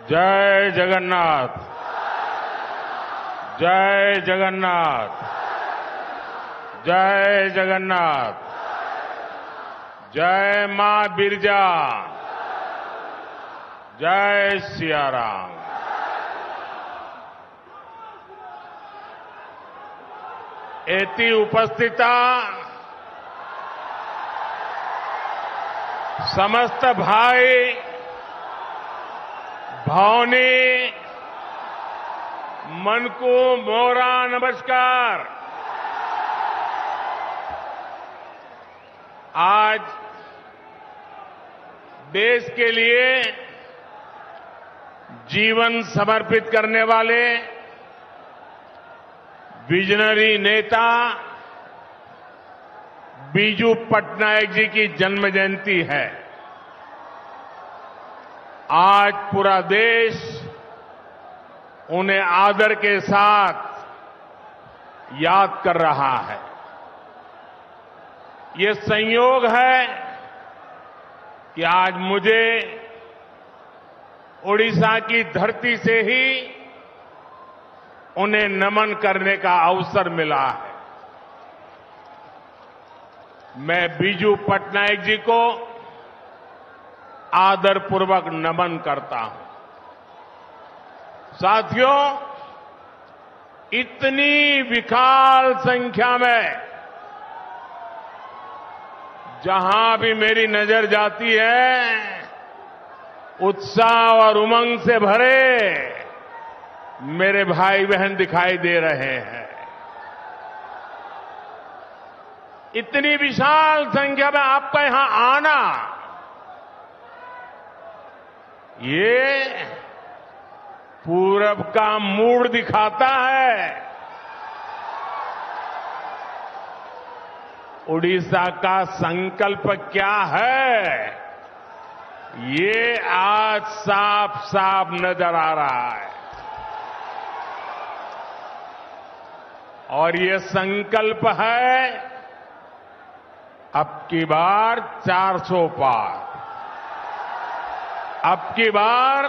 जय जगन्नाथ। जय जगन्नाथ। जय जगन्नाथ। जय मां बिरजा। जय सिया राम। एति उपस्थिता समस्त भाई भौनी मन को मोरा नमस्कार। आज देश के लिए जीवन समर्पित करने वाले विजनरी नेता बीजू पटनायक जी की जन्म जयंती है। आज पूरा देश उन्हें आदर के साथ याद कर रहा है। ये संयोग है कि आज मुझे ओडिशा की धरती से ही उन्हें नमन करने का अवसर मिला है। मैं बीजू पटनायक जी को आदरपूर्वक नमन करता हूं। साथियों, इतनी विशाल संख्या में जहां भी मेरी नजर जाती है, उत्साह और उमंग से भरे मेरे भाई बहन दिखाई दे रहे हैं। इतनी विशाल संख्या में आपका यहां आना, ये पूरब का मूड दिखाता है। उड़ीसा का संकल्प क्या है, ये आज साफ साफ नजर आ रहा है। और ये संकल्प है अब की बार 400 पार। अब की बार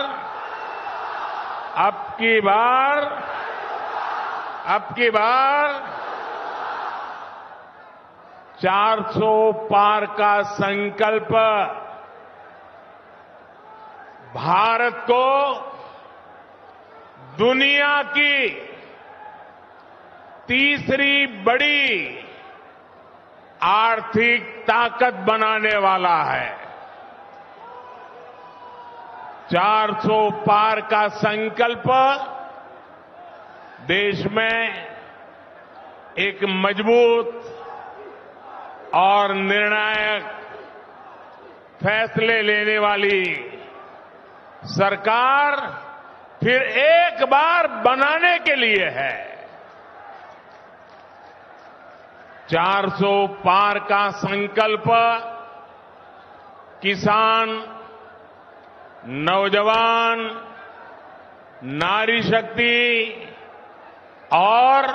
400 पार का संकल्प भारत को दुनिया की तीसरी बड़ी आर्थिक ताकत बनाने वाला है। 400 पार का संकल्प देश में एक मजबूत और निर्णायक फैसले लेने वाली सरकार फिर एक बार बनाने के लिए है। 400 पार का संकल्प किसान, नौजवान, नारी शक्ति और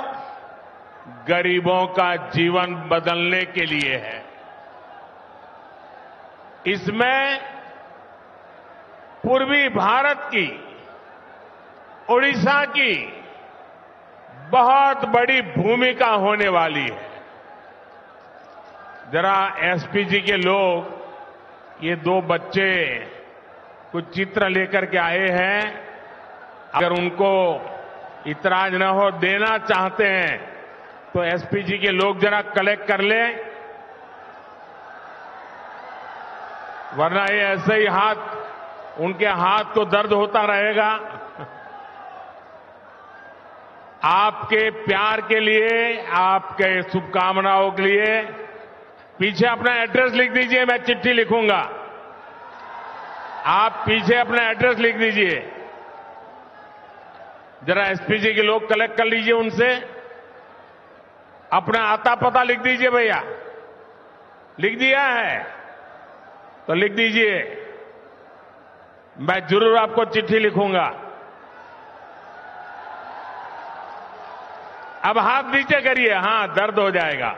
गरीबों का जीवन बदलने के लिए है। इसमें पूर्वी भारत की, ओडिशा की बहुत बड़ी भूमिका होने वाली है। जरा एसपीजी के लोग, ये दो बच्चे कुछ चित्र लेकर के आए हैं, अगर उनको इतराज न हो, देना चाहते हैं तो एसपीजी के लोग जरा कलेक्ट कर लें, वरना ये ऐसे ही उनके हाथ तो दर्द होता रहेगा। आपके प्यार के लिए, आपके शुभकामनाओं के लिए पीछे अपना एड्रेस लिख दीजिए, मैं चिट्ठी लिखूंगा। आप पीछे अपना एड्रेस लिख दीजिए। जरा एसपीजी के लोग कलेक्ट कर लीजिए उनसे, अपना आता पता लिख दीजिए। भैया लिख दिया है तो लिख दीजिए, मैं जरूर आपको चिट्ठी लिखूंगा। अब हाथ नीचे करिए, हां दर्द हो जाएगा।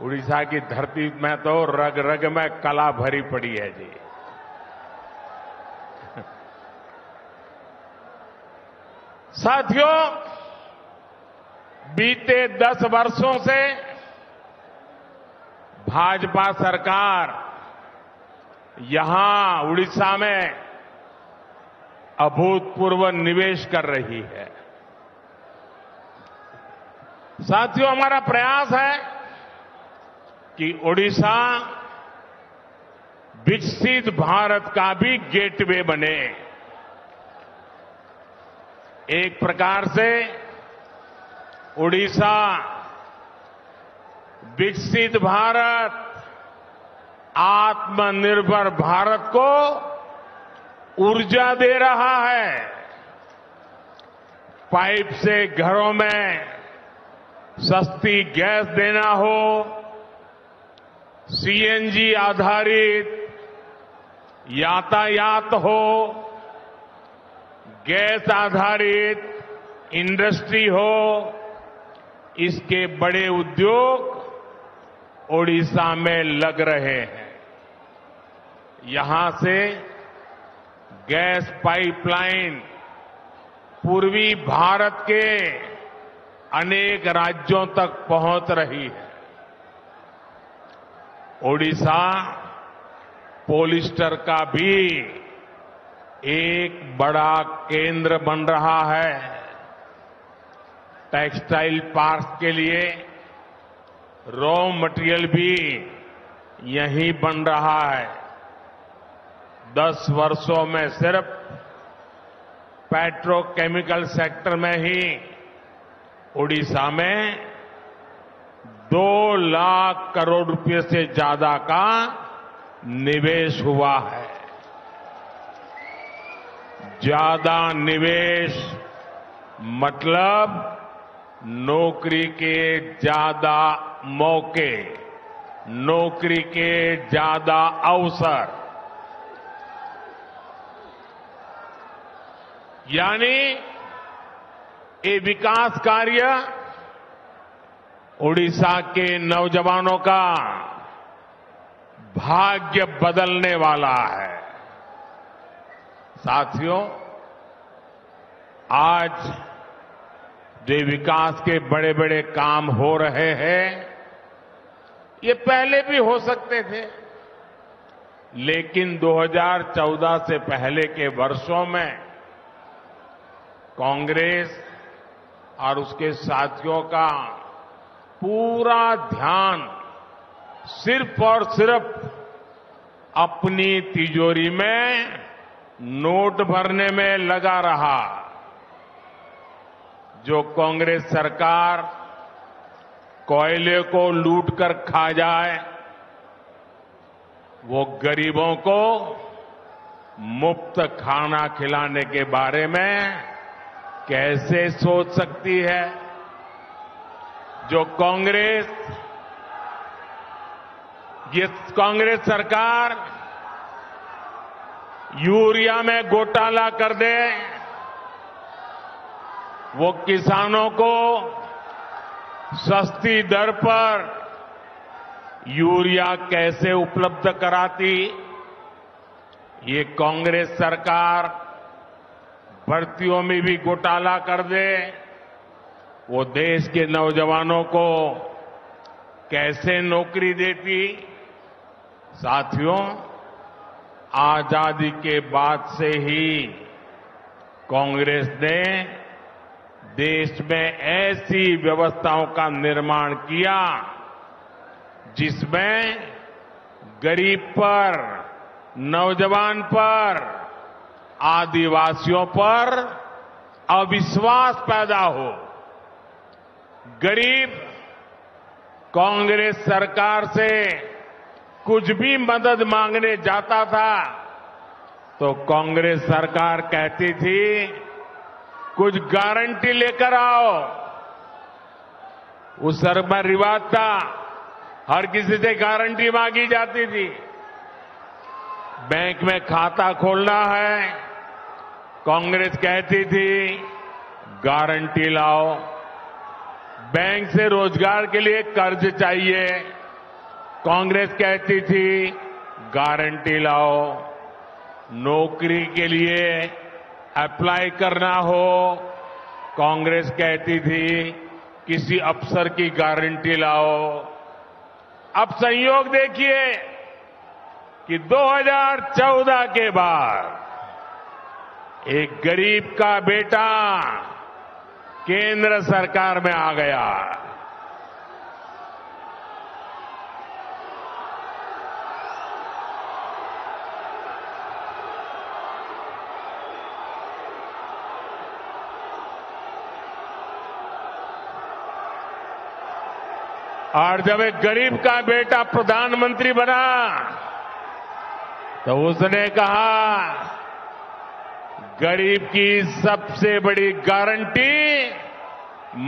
उड़ीसा की धरती में तो रग रग में कला भरी पड़ी है जी। साथियों, बीते 10 वर्षों से भाजपा सरकार यहां उड़ीसा में अभूतपूर्व निवेश कर रही है। साथियों, हमारा प्रयास है कि ओडिशा विकसित भारत का भी गेटवे बने। एक प्रकार से ओडिशा विकसित भारत, आत्मनिर्भर भारत को ऊर्जा दे रहा है। पाइप से घरों में सस्ती गैस देना हो, सीएनजी आधारित यातायात हो, गैस आधारित इंडस्ट्री हो, इसके बड़े उद्योग ओडिशा में लग रहे हैं। यहां से गैस पाइपलाइन पूर्वी भारत के अनेक राज्यों तक पहुंच रही है। ओडिशा पॉलिस्टर का भी एक बड़ा केंद्र बन रहा है। टेक्सटाइल पार्क के लिए रॉ मटेरियल भी यहीं बन रहा है। 10 वर्षों में सिर्फ पेट्रोकेमिकल सेक्टर में ही ओडिशा में 2 लाख करोड़ रुपए से ज्यादा का निवेश हुआ है। ज्यादा निवेश मतलब नौकरी के ज्यादा मौके, नौकरी के ज्यादा अवसर, यानी ये विकास कार्य ओडिशा के नौजवानों का भाग्य बदलने वाला है। साथियों, आज जो विकास के बड़े बड़े काम हो रहे हैं, ये पहले भी हो सकते थे, लेकिन 2014 से पहले के वर्षों में कांग्रेस और उसके साथियों का पूरा ध्यान सिर्फ और सिर्फ अपनी तिजोरी में नोट भरने में लगा रहा। जो कांग्रेस सरकार कोयले को लूट कर खा जाए, वो गरीबों को मुफ्त खाना खिलाने के बारे में कैसे सोच सकती है? जो कांग्रेस सरकार यूरिया में घोटाला कर दे, वो किसानों को सस्ती दर पर यूरिया कैसे उपलब्ध कराती? ये कांग्रेस सरकार भर्तियों में भी घोटाला कर दे, वो देश के नौजवानों को कैसे नौकरी देती? साथियों, आजादी के बाद से ही कांग्रेस ने देश में ऐसी व्यवस्थाओं का निर्माण किया जिसमें गरीब पर, नौजवान पर, आदिवासियों पर अविश्वास पैदा हो। गरीब कांग्रेस सरकार से कुछ भी मदद मांगने जाता था तो कांग्रेस सरकार कहती थी, कुछ गारंटी लेकर आओ। उस समय रिवाज था, हर किसी से गारंटी मांगी जाती थी। बैंक में खाता खोलना है, कांग्रेस कहती थी गारंटी लाओ। बैंक से रोजगार के लिए कर्ज चाहिए, कांग्रेस कहती थी गारंटी लाओ। नौकरी के लिए अप्लाई करना हो, कांग्रेस कहती थी किसी अफसर की गारंटी लाओ। अब संयोग देखिए कि 2014 के बाद एक गरीब का बेटा केंद्र सरकार में आ गया। और जब एक गरीब का बेटा प्रधानमंत्री बना तो उसने कहा गरीब की सबसे बड़ी गारंटी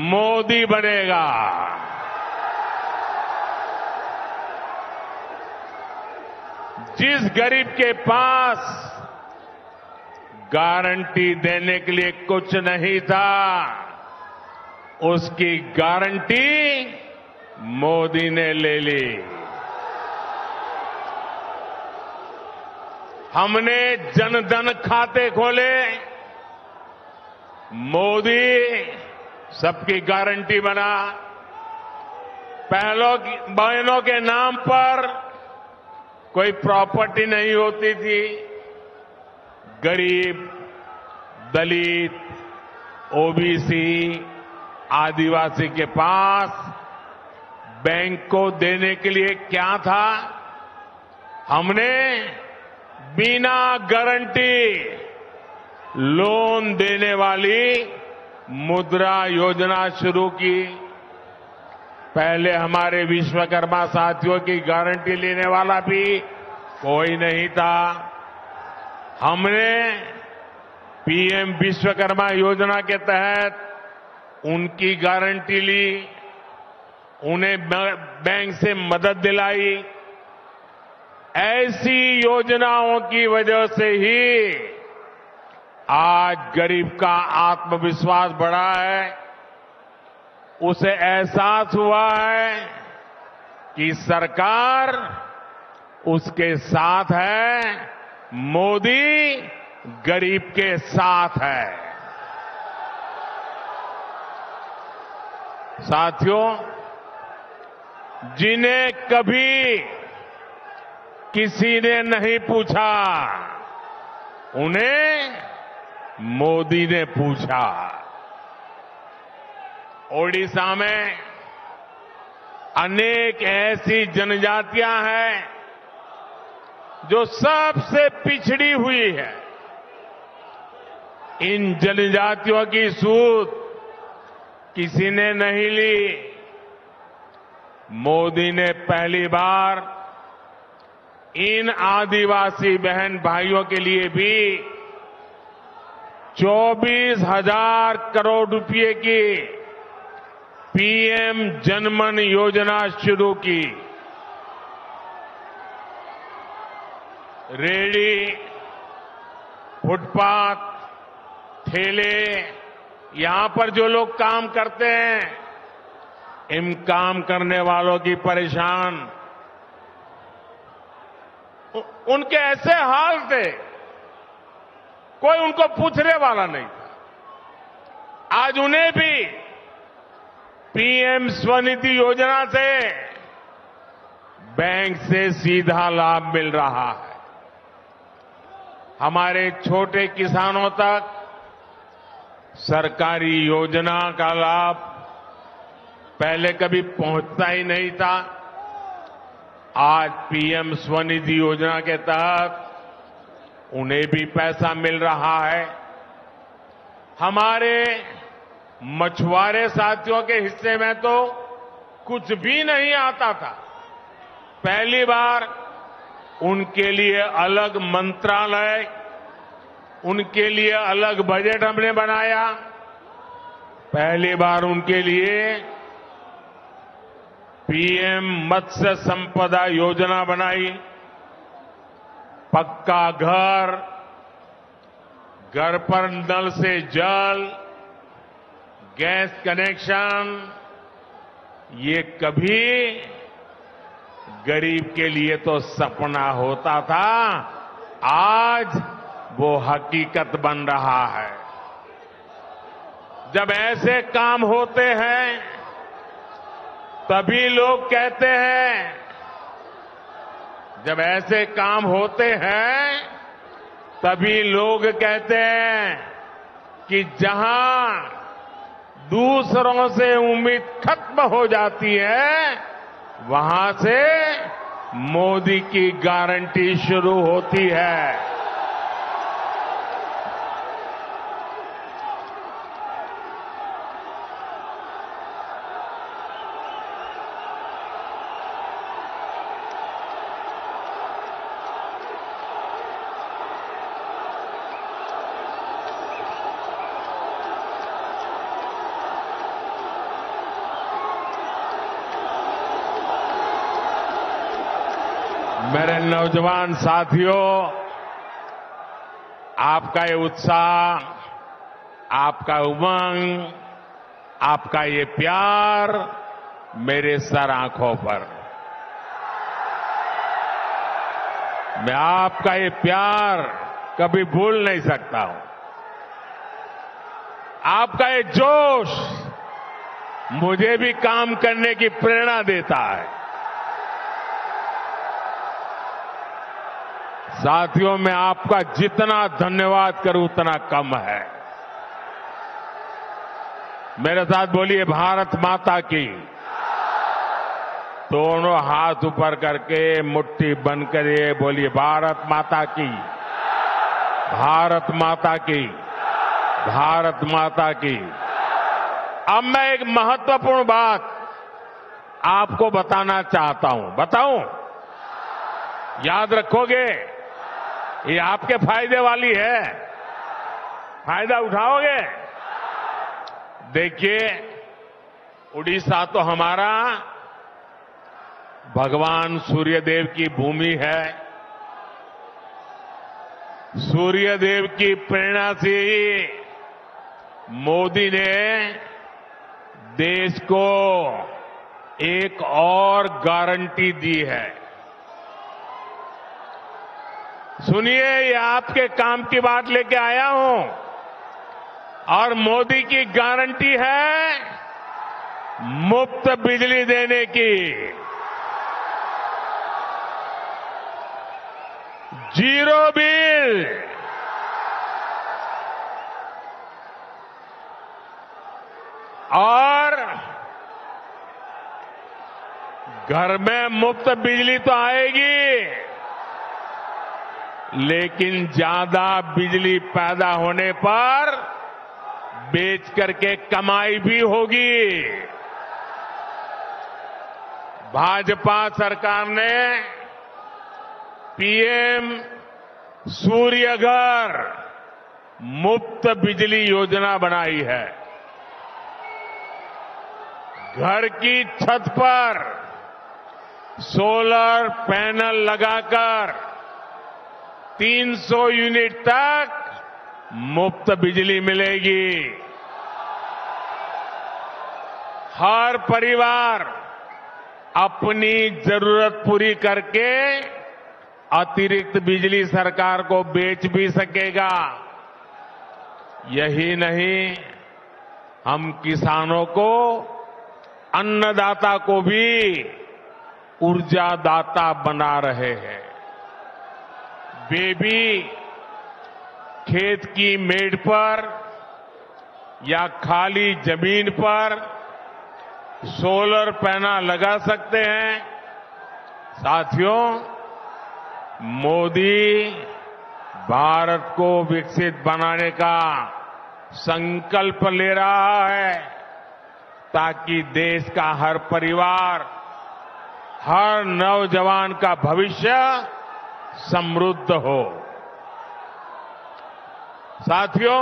मोदी बनेगा। जिस गरीब के पास गारंटी देने के लिए कुछ नहीं था, उसकी गारंटी मोदी ने ले ली। हमने जनधन खाते खोले, मोदी सबकी गारंटी बना। बहनों के नाम पर कोई प्रॉपर्टी नहीं होती थी। गरीब, दलित, ओबीसी, आदिवासी के पास बैंक को देने के लिए क्या था? हमने बिना गारंटी लोन देने वाली मुद्रा योजना शुरू की। पहले हमारे विश्वकर्मा साथियों की गारंटी लेने वाला भी कोई नहीं था। हमने पीएम विश्वकर्मा योजना के तहत उनकी गारंटी ली, उन्हें बैंक से मदद दिलाई। ऐसी योजनाओं की वजह से ही आज गरीब का आत्मविश्वास बढ़ा है। उसे एहसास हुआ है कि सरकार उसके साथ है, मोदी गरीब के साथ है। साथियों, जिन्हें कभी किसी ने नहीं पूछा, उन्हें मोदी ने पूछा। ओडिशा में अनेक ऐसी जनजातियां हैं जो सबसे पिछड़ी हुई है। इन जनजातियों की सूध किसी ने नहीं ली। मोदी ने पहली बार इन आदिवासी बहन भाइयों के लिए भी 24,000 करोड़ रुपए की पीएम जनमन योजना शुरू की। रेहड़ी, फुटपाथ, ठेले, यहां पर जो लोग काम करते हैं, इन काम करने वालों की परेशान उनके ऐसे हाल थे, कोई उनको पूछने वाला नहीं था। आज उन्हें भी पीएम स्वनिधि योजना से बैंक से सीधा लाभ मिल रहा है। हमारे छोटे किसानों तक सरकारी योजना का लाभ पहले कभी पहुंचता ही नहीं था। आज पीएम स्वनिधि योजना के तहत उन्हें भी पैसा मिल रहा है। हमारे मछुआरे साथियों के हिस्से में तो कुछ भी नहीं आता था। पहली बार उनके लिए अलग मंत्रालय, उनके लिए अलग बजट हमने बनाया। पहली बार उनके लिए पीएम मत्स्य संपदा योजना बनाई। पक्का घर, घर पर नल से जल, गैस कनेक्शन, ये कभी गरीब के लिए तो सपना होता था, आज वो हकीकत बन रहा है। जब ऐसे काम होते हैं तभी लोग कहते हैं, जब ऐसे काम होते हैं तभी लोग कहते हैं कि जहां दूसरों से उम्मीद खत्म हो जाती है वहां से मोदी की गारंटी शुरू होती है। मेरे नौजवान साथियों, आपका ये उत्साह, आपका उमंग, आपका ये प्यार मेरे सर आंखों पर। मैं आपका ये प्यार कभी भूल नहीं सकता हूं। आपका ये जोश मुझे भी काम करने की प्रेरणा देता है। साथियों, मैं आपका जितना धन्यवाद करूं उतना कम है। मेरे साथ बोलिए भारत माता की। दोनों हाथ ऊपर करके मुट्ठी बंद करिए, बोलिए भारत माता की, भारत माता की, भारत माता की। अब मैं एक महत्वपूर्ण बात आपको बताना चाहता हूं। बताऊं? याद रखोगे? ये आपके फायदे वाली है। फायदा उठाओगे? देखिए, उड़ीसा तो हमारा भगवान सूर्यदेव की भूमि है। सूर्यदेव की प्रेरणा से ही मोदी ने देश को एक और गारंटी दी है। सुनिए, ये आपके काम की बात लेके आया हूं और मोदी की गारंटी है मुफ्त बिजली देने की, जीरो बिल। और घर में मुफ्त बिजली तो आएगी, लेकिन ज्यादा बिजली पैदा होने पर बेच करके कमाई भी होगी। भाजपा सरकार ने पीएम सूर्य घर मुफ्त बिजली योजना बनाई है। घर की छत पर सोलर पैनल लगाकर 300 यूनिट तक मुफ्त बिजली मिलेगी। हर परिवार अपनी जरूरत पूरी करके अतिरिक्त बिजली सरकार को बेच भी सकेगा। यही नहीं, हम किसानों को, अन्नदाता को भी ऊर्जादाता बना रहे हैं। वे भी खेत की मेड़ पर या खाली जमीन पर सोलर पैनल लगा सकते हैं। साथियों, मोदी भारत को विकसित बनाने का संकल्प ले रहा है ताकि देश का हर परिवार, हर नौजवान का भविष्य समृद्ध हो। साथियों,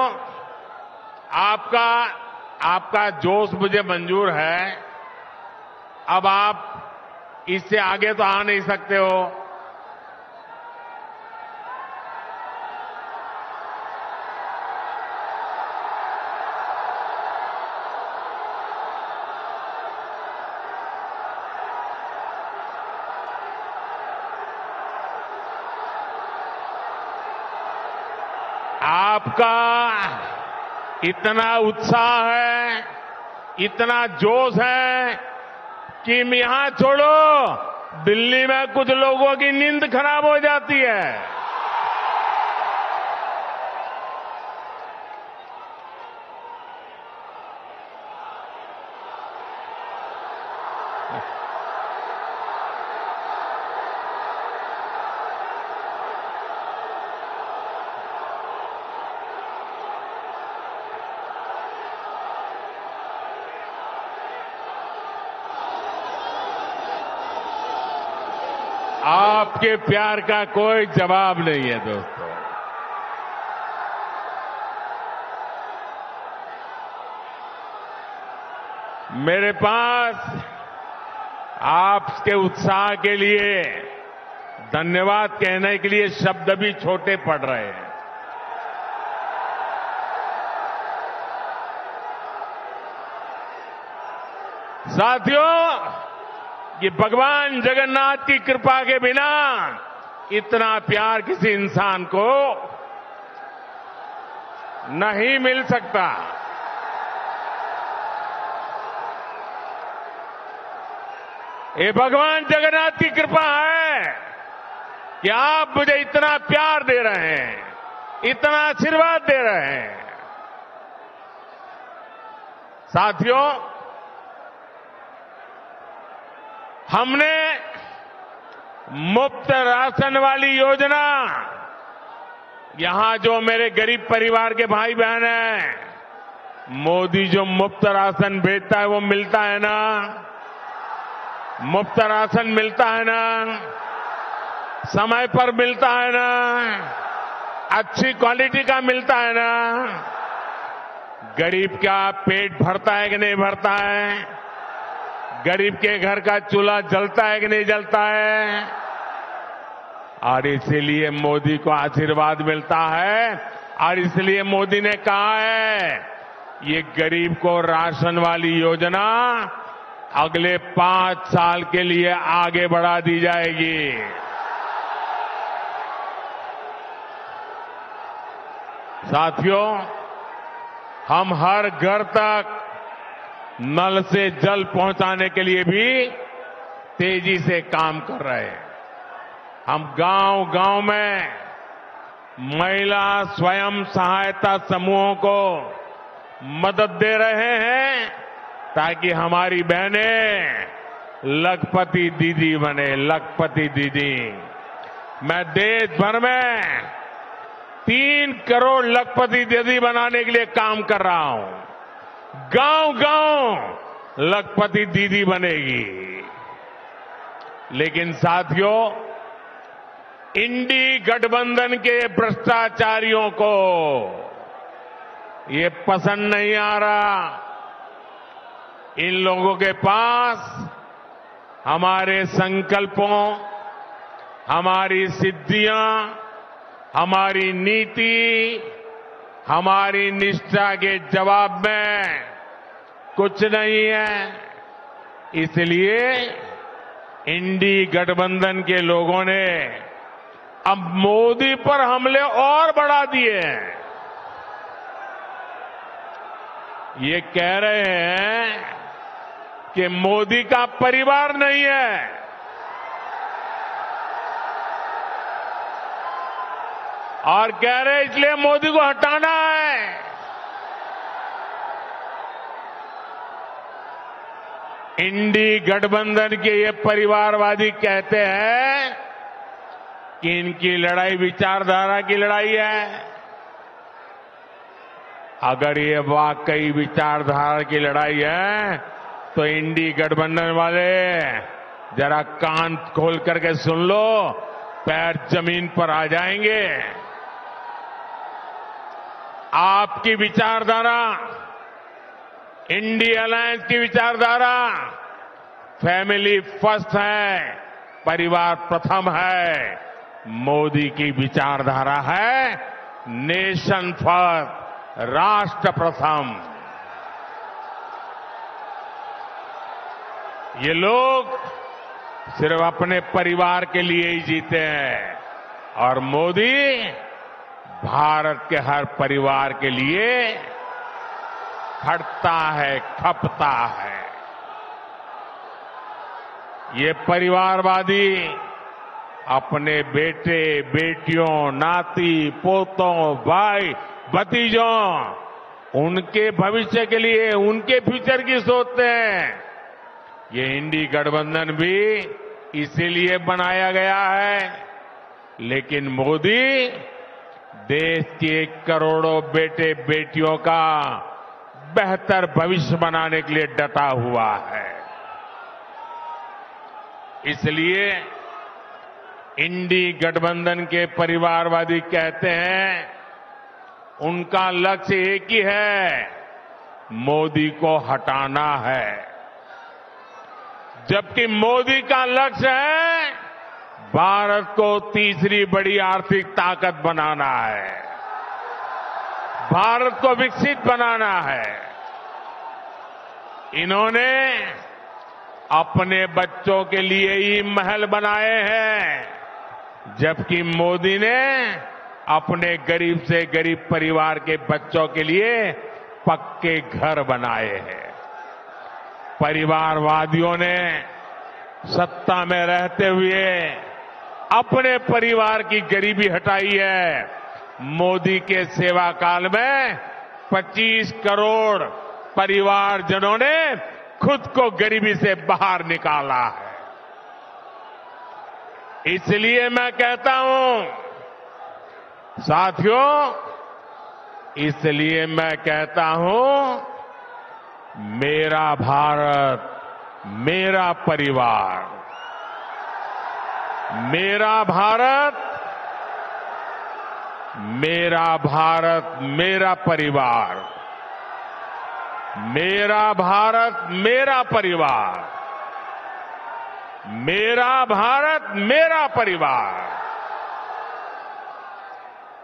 आपका जोश मुझे मंजूर है। अब आप इससे आगे तो आ नहीं सकते हो। इतना उत्साह है, इतना जोश है कि यहां छोड़ो, दिल्ली में कुछ लोगों की नींद खराब हो जाती है। आपके प्यार का कोई जवाब नहीं है दोस्तों। मेरे पास आपके उत्साह के लिए धन्यवाद कहने के लिए शब्द भी छोटे पड़ रहे हैं। साथियों, कि भगवान जगन्नाथ की कृपा के बिना इतना प्यार किसी इंसान को नहीं मिल सकता। ये भगवान जगन्नाथ की कृपा है कि आप मुझे इतना प्यार दे रहे हैं, इतना आशीर्वाद दे रहे हैं। साथियों, हमने मुफ्त राशन वाली योजना, यहां जो मेरे गरीब परिवार के भाई बहन हैं, मोदी जो मुफ्त राशन भेजता है वो मिलता है ना? मुफ्त राशन मिलता है ना? समय पर मिलता है ना? अच्छी क्वालिटी का मिलता है ना? गरीब का पेट भरता है कि नहीं भरता है? गरीब के घर का चूल्हा जलता है कि नहीं जलता है? और इसीलिए मोदी को आशीर्वाद मिलता है, और इसलिए मोदी ने कहा है ये गरीब को राशन वाली योजना अगले 5 साल के लिए आगे बढ़ा दी जाएगी। साथियों, हम हर घर तक नल से जल पहुंचाने के लिए भी तेजी से काम कर रहे हैं। हम गांव-गांव में महिला स्वयं सहायता समूहों को मदद दे रहे हैं ताकि हमारी बहनें लखपति दीदी बने, लखपति दीदी। मैं देश भर में 3 करोड़ लखपति दीदी बनाने के लिए काम कर रहा हूं। गांव-गांव लखपति दीदी बनेगी। लेकिन साथियों, इंडी गठबंधन के भ्रष्टाचारियों को ये पसंद नहीं आ रहा। इन लोगों के पास हमारे संकल्पों, हमारी सिद्धियां, हमारी नीति, हमारी निष्ठा के जवाब में कुछ नहीं है। इसलिए इंडी गठबंधन के लोगों ने अब मोदी पर हमले और बढ़ा दिए हैं। ये कह रहे हैं कि मोदी का परिवार नहीं है, और कह रहे इसलिए मोदी को हटाना है। इंडी गठबंधन के ये परिवारवादी कहते हैं कि इनकी लड़ाई विचारधारा की लड़ाई है। अगर ये वाकई विचारधारा की लड़ाई है तो इंडी गठबंधन वाले जरा कान खोल करके सुन लो, पैर जमीन पर आ जाएंगे। आपकी विचारधारा, इंडी अलायंस की विचारधारा फैमिली फर्स्ट है, परिवार प्रथम है। मोदी की विचारधारा है नेशन फर्स्ट, राष्ट्र प्रथम। ये लोग सिर्फ अपने परिवार के लिए ही जीते हैं, और मोदी भारत के हर परिवार के लिए फटता है, खपता है। ये परिवारवादी अपने बेटे, बेटियों, नाती, पोतों, भाई, भतीजों, उनके भविष्य के लिए, उनके फ्यूचर की सोचते हैं। ये इंडी गठबंधन भी इसीलिए बनाया गया है। लेकिन मोदी देश के करोड़ों बेटे बेटियों का बेहतर भविष्य बनाने के लिए डटा हुआ है। इसलिए इंडी गठबंधन के परिवारवादी कहते हैं उनका लक्ष्य एक ही है, मोदी को हटाना है। जबकि मोदी का लक्ष्य है भारत को तीसरी बड़ी आर्थिक ताकत बनाना है, भारत को विकसित बनाना है। इन्होंने अपने बच्चों के लिए ही महल बनाए हैं, जबकि मोदी ने अपने गरीब से गरीब परिवार के बच्चों के लिए पक्के घर बनाए हैं। परिवारवादियों ने सत्ता में रहते हुए अपने परिवार की गरीबी हटाई है। मोदी के सेवा काल में 25 करोड़ परिवारजनों ने खुद को गरीबी से बाहर निकाला है। इसलिए मैं कहता हूं साथियों, इसलिए मैं कहता हूं मेरा भारत, मेरा परिवार, मेरा भारत, मेरा भारत, मेरा परिवार, मेरा भारत, मेरा परिवार, मेरा भारत, मेरा परिवार।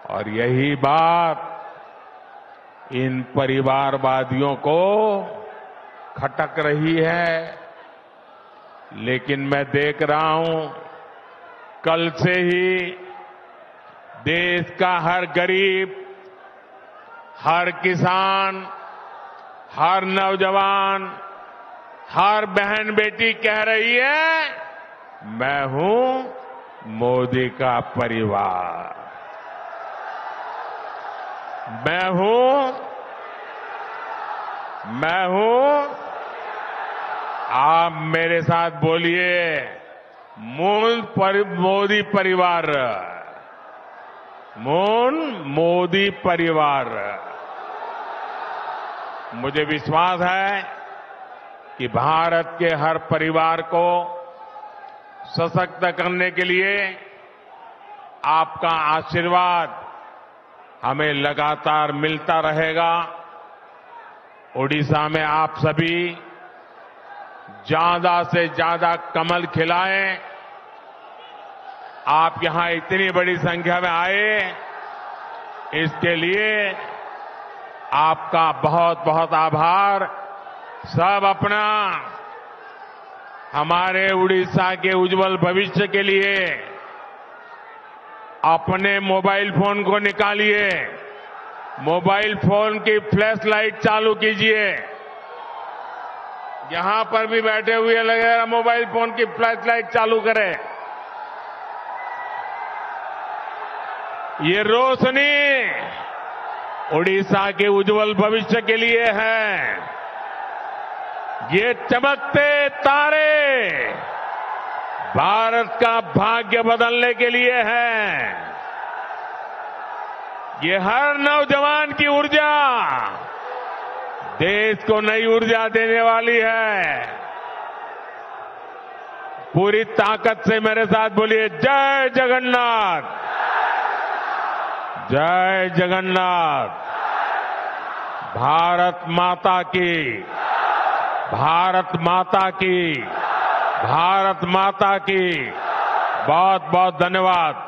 और यही बात इन परिवारवादियों को खटक रही है। लेकिन मैं देख रहा हूं कल से ही देश का हर गरीब, हर किसान, हर नौजवान, हर बहन बेटी कह रही है मैं हूं मोदी का परिवार, मैं हूं। आप मेरे साथ बोलिए मोदी परिवार, मोदी परिवार। मुझे विश्वास है कि भारत के हर परिवार को सशक्त करने के लिए आपका आशीर्वाद हमें लगातार मिलता रहेगा। ओडिशा में आप सभी ज्यादा से ज्यादा कमल खिलाएं। आप यहां इतनी बड़ी संख्या में आए, इसके लिए आपका बहुत बहुत आभार। सब अपना हमारे उड़ीसा के उज्जवल भविष्य के लिए अपने मोबाइल फोन को निकालिए, मोबाइल फोन की फ्लैश लाइट चालू कीजिए। यहां पर भी बैठे हुए लगेगा मोबाइल फोन की फ्लैश लाइट चालू करें। ये रोशनी उड़ीसा के उज्जवल भविष्य के लिए है। ये चमकते तारे भारत का भाग्य बदलने के लिए है। ये हर नौजवान की ऊर्जा देश को नई ऊर्जा देने वाली है। पूरी ताकत से मेरे साथ बोलिए जय जगन्नाथ, जय जगन्नाथ। भारत माता की, भारत माता की, भारत माता की। बहुत बहुत धन्यवाद।